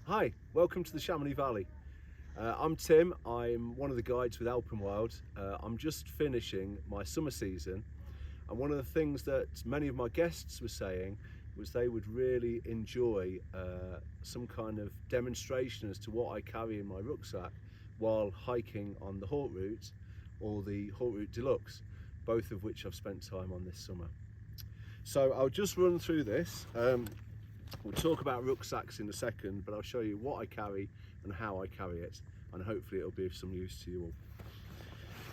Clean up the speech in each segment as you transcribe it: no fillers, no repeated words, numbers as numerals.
Hi, welcome to the Chamonix Valley. I'm Tim, I'm one of the guides with Alpenwild. I'm just finishing my summer season, and one of the things that many of my guests were saying was they would really enjoy some kind of demonstration as to what I carry in my rucksack while hiking on the Haute Route or the Haute Route Deluxe, both of which I've spent time on this summer. So I'll just run through this. We'll talk about rucksacks in a second, but I'll show you what I carry and how I carry it, and hopefully it'll be of some use to you all.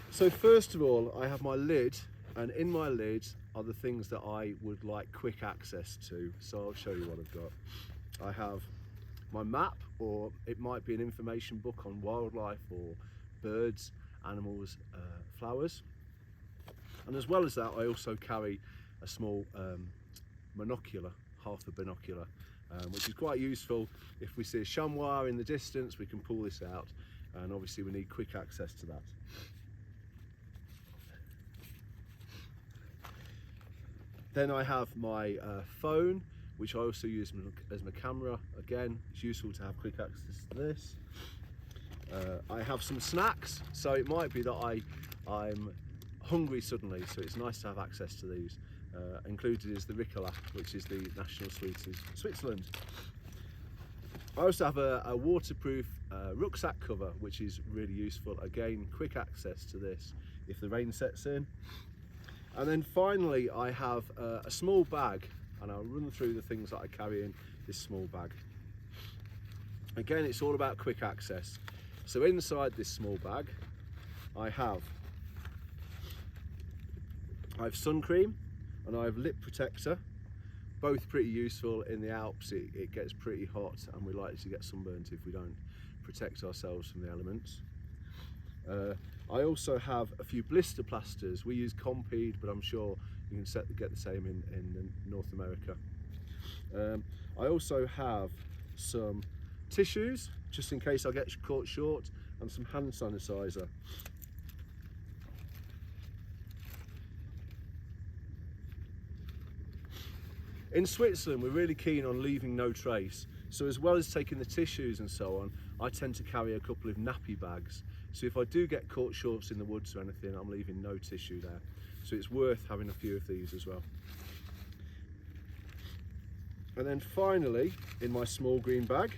So first of all, I have my lid, and in my lid are the things that I would like quick access to. So I'll show you what I've got. I have my map, or it might be an information book on wildlife or birds, animals, flowers. And as well as that, I also carry a small monocular, half a binocular, which is quite useful. If we see a chamois in the distance, we can pull this out, and obviously we need quick access to that. Then I have my phone, which I also use as my camera. Again, it's useful to have quick access to this. I have some snacks, so it might be that I'm hungry suddenly, so it's nice to have access to these. Included is the Ricola, which is the national sweet of Switzerland. I also have a waterproof rucksack cover, which is really useful. Again, quick access to this if the rain sets in. And then finally, I have a small bag, and I'll run through the things that I carry in this small bag. Again, it's all about quick access. So inside this small bag, I have sun cream, and I have lip protector, both pretty useful. In the Alps it gets pretty hot, and we like to get sunburnt if we don't protect ourselves from the elements. I also have a few blister plasters. We use Compeed, but I'm sure you can get the same in North America. I also have some tissues, just in case I get caught short, and some hand sanitizer. In Switzerland, we're really keen on leaving no trace. So as well as taking the tissues and so on, I tend to carry a couple of nappy bags. So if I do get caught short in the woods or anything, I'm leaving no tissue there. So it's worth having a few of these as well. And then finally, in my small green bag,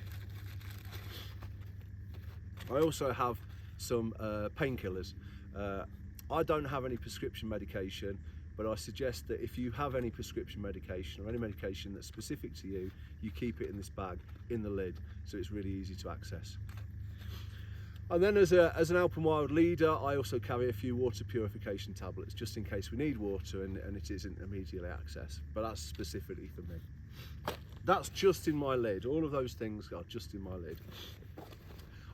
I also have some painkillers. I don't have any prescription medication, but I suggest that if you have any prescription medication or any medication that's specific to you, you keep it in this bag, in the lid, so it's really easy to access. And then as an Alpenwild leader, I also carry a few water purification tablets, just in case we need water and it isn't immediately accessed, but that's specifically for me. That's just in my lid. All of those things are just in my lid.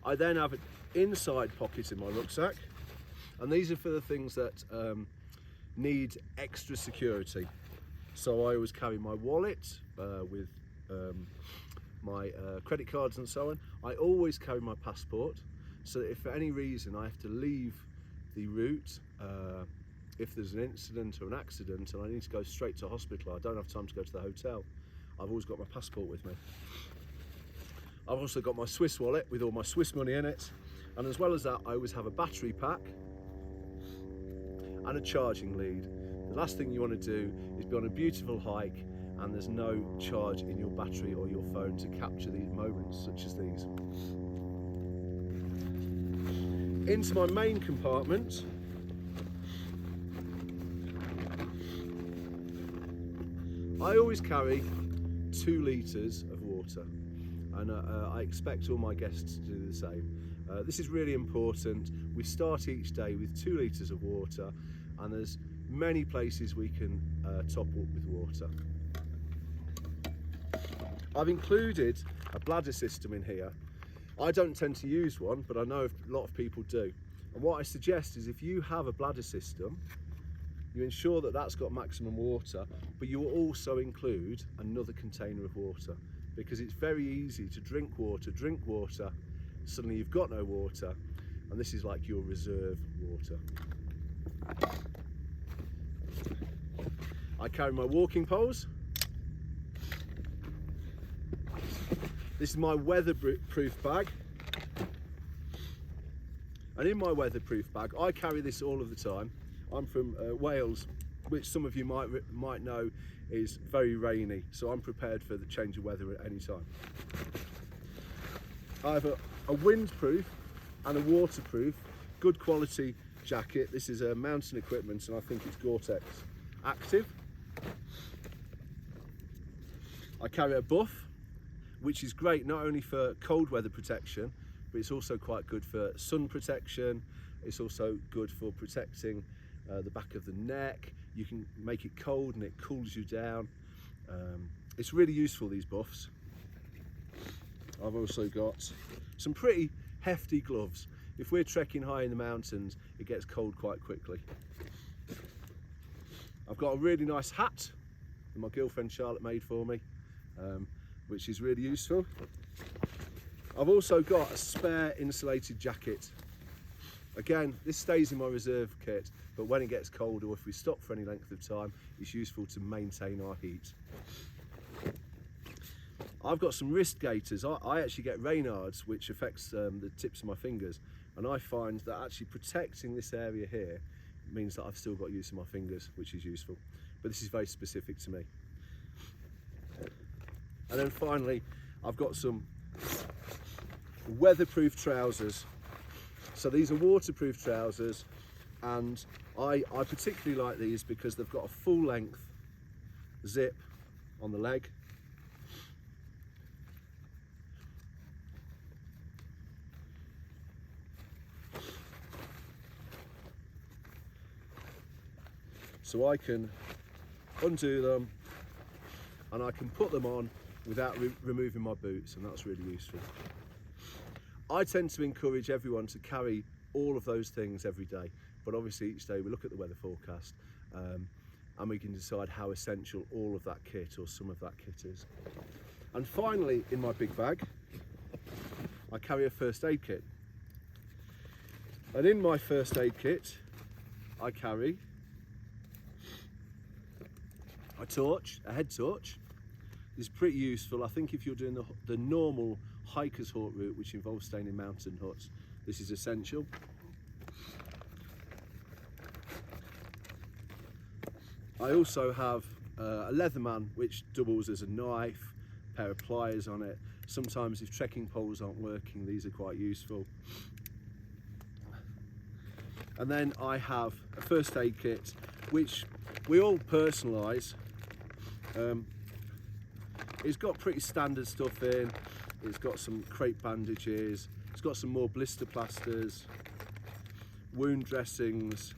I then have an inside pocket in my rucksack, and these are for the things that need extra security. So I always carry my wallet with my credit cards and so on. I always carry my passport, so that if for any reason I have to leave the route, if there's an incident or an accident and I need to go straight to hospital, I don't have time to go to the hotel, I've always got my passport with me. I've also got my Swiss wallet with all my Swiss money in it, and as well as that, I always have a battery pack and a charging lead. The last thing you want to do is be on a beautiful hike and there's no charge in your battery or your phone to capture these moments such as these. Into my main compartment, I always carry 2 litres of water, and I expect all my guests to do the same. This is really important. We start each day with 2 litres of water, and there's many places we can top up with water. I've included a bladder system in here. I don't tend to use one, but I know a lot of people do. And what I suggest is if you have a bladder system, you ensure that that's got maximum water, but you will also include another container of water, because it's very easy to drink water, suddenly you've got no water, and this is like your reserve water. I carry my walking poles, This is my weatherproof bag. And in my weatherproof bag, I carry this all of the time. I'm from Wales, which some of you might know is very rainy, so I'm prepared for the change of weather at any time. I have a windproof and a waterproof, good quality jacket. This is a mountain equipment, and I think it's Gore-Tex Active. I carry a buff, which is great not only for cold weather protection, but it's also quite good for sun protection. It's also good for protecting the back of the neck. You can make it cold and it cools you down. It's really useful, these buffs. I've also got some pretty hefty gloves. If we're trekking high in the mountains, it gets cold quite quickly. I've got a really nice hat that my girlfriend Charlotte made for me, which is really useful. I've also got a spare insulated jacket. Again, this stays in my reserve kit, but when it gets cold or if we stop for any length of time, it's useful to maintain our heat. I've got some wrist gaiters. I actually get Raynaud's, which affects the tips of my fingers, and I find that actually protecting this area here means that I've still got use of my fingers, which is useful. But this is very specific to me. And then finally, I've got some weatherproof trousers. So these are waterproof trousers, and I particularly like these because they've got a full length zip on the leg. So I can undo them and I can put them on without removing my boots, and that's really useful. I tend to encourage everyone to carry all of those things every day, but obviously each day we look at the weather forecast and we can decide how essential all of that kit or some of that kit is. And finally, in my big bag, I carry a first aid kit. And in my first aid kit, I carry a torch, a head torch. This is pretty useful. I think if you're doing the normal hiker's Haute Route, which involves staying in mountain huts, this is essential. I also have a Leatherman, which doubles as a knife, a pair of pliers on it. Sometimes if trekking poles aren't working, these are quite useful. And then I have a first aid kit, which we all personalise. It's got pretty standard stuff in. It's got some crepe bandages, it's got some more blister plasters, wound dressings,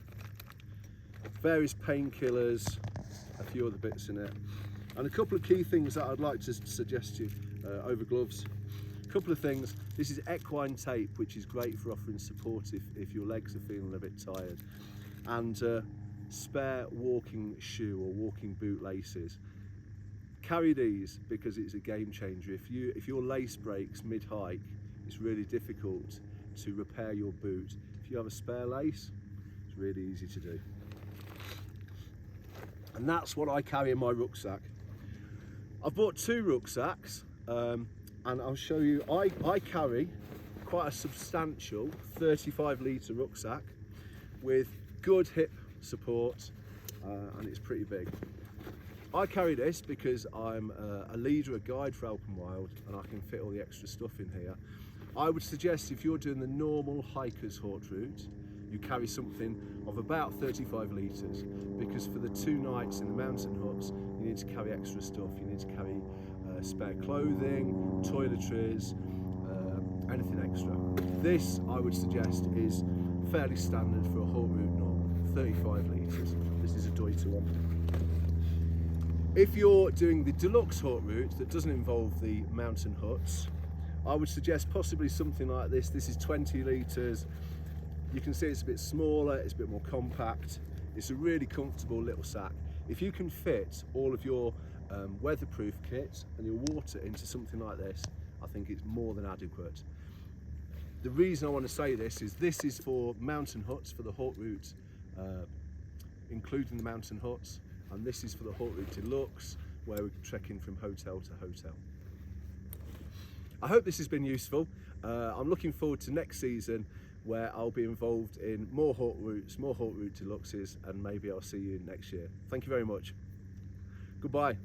various painkillers, a few other bits in it, and a couple of key things that I'd like to suggest to you over gloves. A couple of things. This is equine tape, which is great for offering support if your legs are feeling a bit tired, and spare walking shoe or walking boot laces. Carry these because it's a game changer. If your lace breaks mid-hike, it's really difficult to repair your boot. If you have a spare lace, it's really easy to do. And that's what I carry in my rucksack. I've bought two rucksacks, and I'll show you. I carry quite a substantial 35-litre rucksack with good hip support, and it's pretty big. I carry this because I'm a leader, a guide for Alpenwild, and I can fit all the extra stuff in here. I would suggest if you're doing the normal hiker's Haute Route, you carry something of about 35 litres, because for the 2 nights in the mountain huts, you need to carry extra stuff. You need to carry spare clothing, toiletries, anything extra. This, I would suggest, is fairly standard for a Haute Route normal, 35 litres. This is a Deuter one. If you're doing the deluxe Haute Route that doesn't involve the mountain huts, I would suggest possibly something like this. This is 20 litres. You can see it's a bit smaller, it's a bit more compact. It's a really comfortable little sack. If you can fit all of your weatherproof kit and your water into something like this, I think it's more than adequate. The reason I want to say this is for mountain huts, for the Haute Route, including the mountain huts, and this is for the Haute Route Deluxe, where we're trekking from hotel to hotel. I hope this has been useful. I'm looking forward to next season, where I'll be involved in more Haute Routes, more Haute Route Deluxes, and maybe I'll see you next year. Thank you very much. Goodbye.